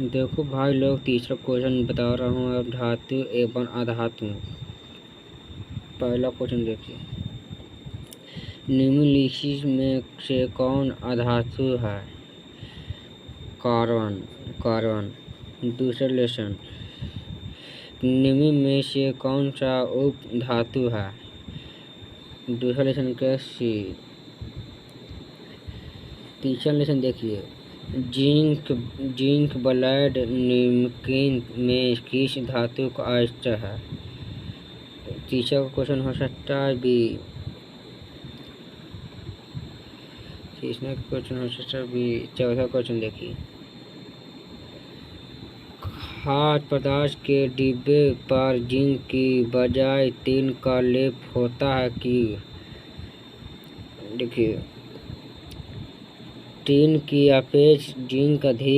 देखो भाई लोग, तीसरा क्वेश्चन बता रहा हूँ। अब धातु एवं अधातु। पहला क्वेश्चन देखिए, निम्नलिखित में से कौन अधातु है? कार्बन। दूसरा लेसन, निम्न में से कौन सा उप धातु है? दूसरा लेसन का सी। तीसरा लेसन देखिए, जिंक ब्लेड निम्नलिखित में किस धातु का एस्टर है? तीसरा क्वेश्चन हो सकता है बी। तीसरा क्वेश्चन हो सकता है बी। चौथा क्वेश्चन देखिए, खाद्य पदार्थ के डिब्बे पर जिंक की बजाय टिन का लेप होता है कि? देखिए, टिन की अपेक्षा जिंक अधिक